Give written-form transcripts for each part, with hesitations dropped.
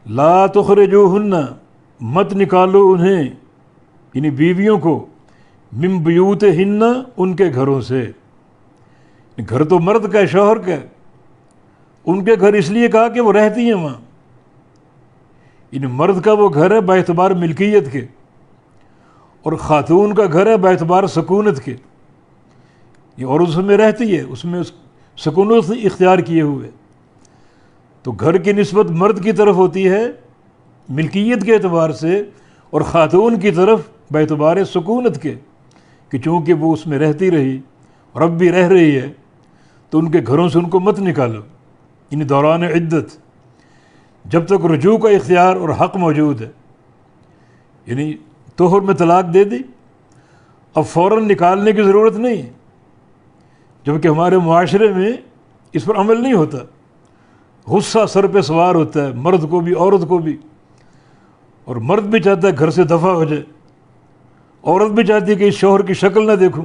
لا تخرجوہن، مت نکالو انہیں، یعنی بیویوں کو، من بیوتہن، ان کے گھروں سے۔ گھر تو مرد کا ہے، شوہر کا ہے، ان کے گھر اس لیے کہا کہ وہ رہتی ہیں وہاں، یعنی مرد کا وہ گھر ہے باعتبار ملکیت کے، اور خاتون کا گھر ہے باعتبار سکونت کے، یہ اور اس میں رہتی ہے، اس میں سکونت اختیار کیے ہوئے۔ تو گھر کی نسبت مرد کی طرف ہوتی ہے ملکیت کے اعتبار سے، اور خاتون کی طرف باعتبار سکونت کے، کہ چونکہ وہ اس میں رہتی رہی اور اب بھی رہ رہی ہے، تو ان کے گھروں سے ان کو مت نکالو، یعنی دوران عدت، جب تک رجوع کا اختیار اور حق موجود ہے۔ یعنی طہر میں طلاق دے دی، اب فوراً نکالنے کی ضرورت نہیں ہے، جبکہ ہمارے معاشرے میں اس پر عمل نہیں ہوتا، غصہ سر پہ سوار ہوتا ہے، مرد کو بھی عورت کو بھی، اور مرد بھی چاہتا ہے گھر سے دفع ہو جائے، عورت بھی چاہتی ہے کہ اس شوہر کی شکل نہ دیکھوں،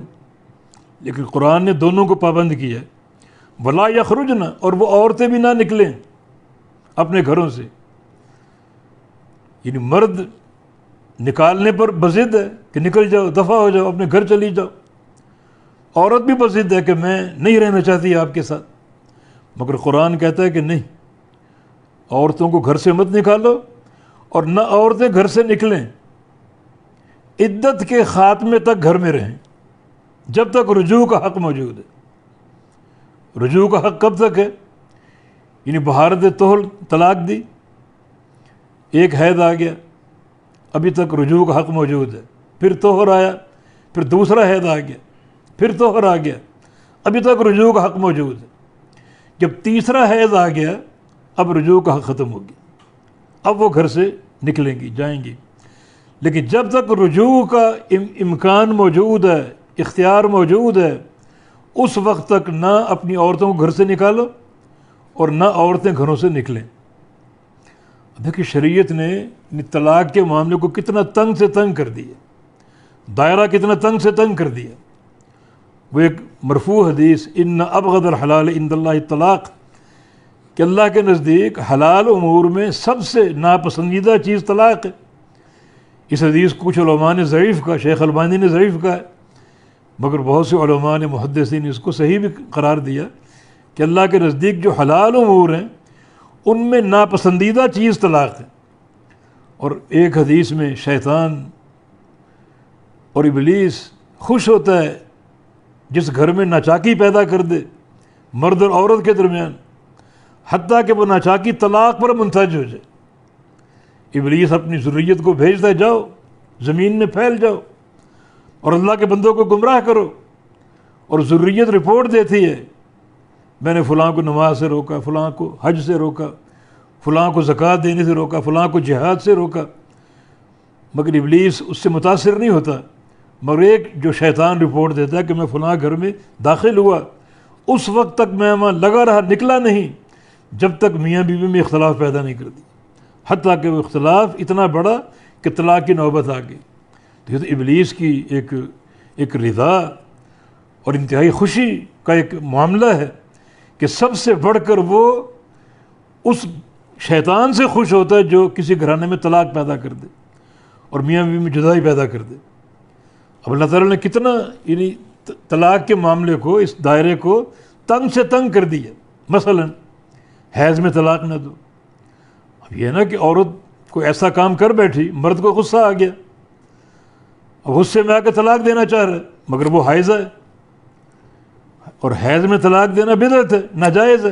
لیکن قرآن نے دونوں کو پابند کیا ہے، ولا یخرجن، اور وہ عورتیں بھی نہ نکلیں اپنے گھروں سے، یعنی مرد نکالنے پر بضد ہے کہ نکل جاؤ، دفع ہو جاؤ، اپنے گھر چلی جاؤ، عورت بھی بضد ہے کہ میں نہیں رہنا چاہتی آپ کے ساتھ، مگر قرآن کہتا ہے کہ نہیں، عورتوں کو گھر سے مت نکالو، اور نہ عورتیں گھر سے نکلیں، عدت کے خاتمے تک گھر میں رہیں، جب تک رجوع کا حق موجود ہے۔ رجوع کا حق کب تک ہے؟ یعنی بہارت طہر طلاق دی، ایک حیض آ گیا، ابھی تک رجوع کا حق موجود ہے، پھر طہر آیا، پھر دوسرا حیض آ گیا، پھر طہر آ گیا، ابھی تک رجوع کا حق موجود ہے۔ جب تیسرا حیض آ گیا، اب رجوع کا حق ختم ہو گیا، اب وہ گھر سے نکلیں گی، جائیں گی، لیکن جب تک رجوع کا امکان موجود ہے، اختیار موجود ہے، اس وقت تک نہ اپنی عورتوں کو گھر سے نکالو اور نہ عورتیں گھروں سے نکلیں۔ دیکھیں شریعت نے طلاق کے معاملے کو کتنا تنگ سے تنگ کر دیا، دائرہ کتنا تنگ سے تنگ کر دیا۔ وہ ایک مرفوع حدیث، ان ابغض الحلال عند اللہ الطلاق، کہ اللہ کے نزدیک حلال امور میں سب سے ناپسندیدہ چیز طلاق ہے۔ اس حدیث کو کچھ علماء نے ضعیف کہا، شیخ البانی نے ضعیف کہا ہے، مگر بہت سے علماء نے، محدثین نے اس کو صحیح بھی قرار دیا کہ اللہ کے نزدیک جو حلال امور ہیں ان میں ناپسندیدہ چیز طلاق ہے۔ اور ایک حدیث میں شیطان اور ابلیس خوش ہوتا ہے جس گھر میں ناچاکی پیدا کر دے مرد اور عورت کے درمیان، حتیٰ کہ وہ ناچاکی طلاق پر منتج ہو جائے۔ ابلیس اپنی ذریت کو بھیجتا ہے، جاؤ زمین میں پھیل جاؤ اور اللہ کے بندوں کو گمراہ کرو، اور ذریت رپورٹ دیتی ہے میں نے فلاں کو نماز سے روکا، فلاں کو حج سے روکا، فلاں کو زکوٰۃ دینے سے روکا، فلاں کو جہاد سے روکا، مگر ابلیس اس سے متاثر نہیں ہوتا، مگر ایک جو شیطان رپورٹ دیتا ہے کہ میں فلاں گھر میں داخل ہوا، اس وقت تک میں وہاں لگا رہا، نکلا نہیں جب تک میاں بیوی میں اختلاف پیدا نہیں کر دی، حتیٰ کہ وہ اختلاف اتنا بڑا کہ طلاق کی نوبت آ گئی۔ تو یہ تو ابلیس کی ایک رضا اور انتہائی خوشی کا ایک معاملہ ہے کہ سب سے بڑھ کر وہ اس شیطان سے خوش ہوتا ہے جو کسی گھرانے میں طلاق پیدا کر دے اور میاں بیوی میں جدائی پیدا کر دے۔ اب اللہ تعالیٰ نے کتنا یعنی طلاق کے معاملے کو، اس دائرے کو تنگ سے تنگ کر دیا۔ مثلا حیض میں طلاق نہ دو، اب یہ نا کہ عورت کوئی ایسا کام کر بیٹھی، مرد کو غصہ آ گیا، اب غصے میں آ کے طلاق دینا چاہ رہا ہے، مگر وہ حائضہ ہے، اور حیض میں طلاق دینا بدعت ہے، ناجائز ہے،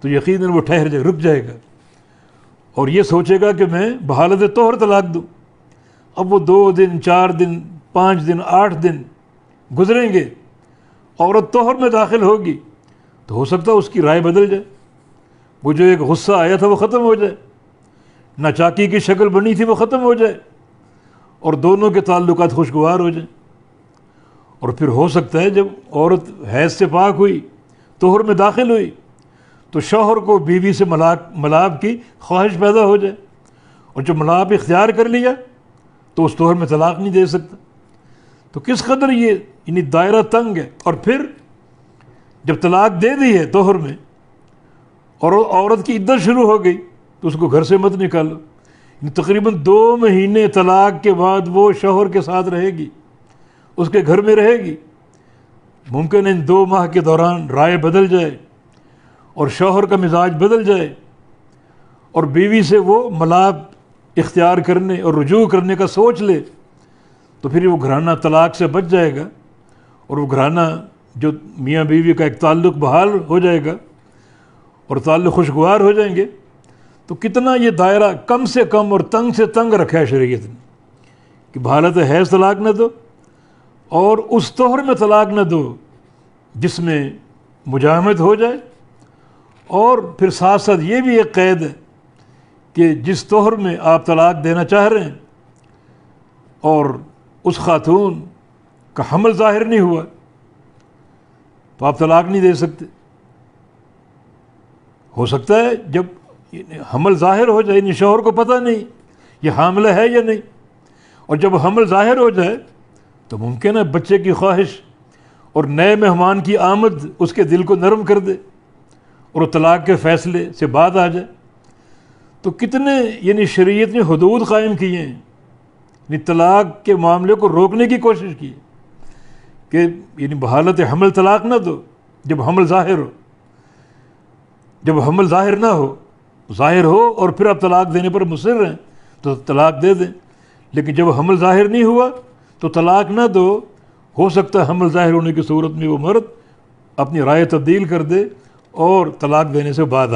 تو یقیناً وہ ٹھہر جائے، رک جائے گا اور یہ سوچے گا کہ میں بحالت طہر طلاق دوں۔ اب وہ 2 دن 4 دن 5 دن 8 دن گزریں گے، عورت طہر میں داخل ہوگی تو ہو سکتا ہے اس کی رائے بدل جائے، وہ جو ایک غصہ آیا تھا وہ ختم ہو جائے، ناچاکی کی شکل بنی تھی وہ ختم ہو جائے، اور دونوں کے تعلقات خوشگوار ہو جائیں۔ اور پھر ہو سکتا ہے جب عورت حیض سے پاک ہوئی، طہر میں داخل ہوئی، تو شوہر کو بیوی سے ملاپ کی خواہش پیدا ہو جائے، اور جب ملاپ اختیار کر لیا تو اس طہر میں طلاق نہیں دے سکتا۔ تو کس قدر یہ یعنی دائرہ تنگ ہے۔ اور پھر جب طلاق دے دی ہے طہر میں اور عورت کی عدت شروع ہو گئی، تو اس کو گھر سے مت نکالو. تقریباً 2 مہینے طلاق کے بعد وہ شوہر کے ساتھ رہے گی، اس کے گھر میں رہے گی. ممکن ہے ان 2 ماہ کے دوران رائے بدل جائے اور شوہر کا مزاج بدل جائے اور بیوی سے وہ ملاپ اختیار کرنے اور رجوع کرنے کا سوچ لے، تو پھر وہ گھرانہ طلاق سے بچ جائے گا اور وہ گھرانہ جو میاں بیوی کا ایک تعلق بحال ہو جائے گا اور تعلق خوشگوار ہو جائیں گے. تو کتنا یہ دائرہ کم سے کم اور تنگ سے تنگ رکھا ہے شریعت نے کہ بحالت حیض طلاق نہ دو اور اس طہر میں طلاق نہ دو جس میں مجامعت ہو جائے. اور پھر ساتھ ساتھ یہ بھی ایک قید ہے کہ جس طہر میں آپ طلاق دینا چاہ رہے ہیں اور اس خاتون کا حمل ظاہر نہیں ہوا تو آپ طلاق نہیں دے سکتے. ہو سکتا ہے جب حمل ظاہر ہو جائے، یعنی شوہر کو پتہ نہیں یہ حاملہ ہے یا نہیں، اور جب حمل ظاہر ہو جائے تو ممکن ہے بچے کی خواہش اور نئے مہمان کی آمد اس کے دل کو نرم کر دے اور وہ طلاق کے فیصلے سے بعد آ جائے. تو کتنے یعنی شریعت نے حدود قائم کیے ہیں، یعنی طلاق کے معاملے کو روکنے کی کوشش کی کہ یعنی بحالت حمل طلاق نہ دو جب حمل ظاہر ہو. جب حمل ظاہر نہ ہو، ظاہر ہو اور پھر آپ طلاق دینے پر مصر ہیں تو طلاق دے دیں، لیکن جب حمل ظاہر نہیں ہوا تو طلاق نہ دو. ہو سکتا ہے حمل ظاہر ہونے کی صورت میں وہ مرد اپنی رائے تبدیل کر دے اور طلاق دینے سے بعد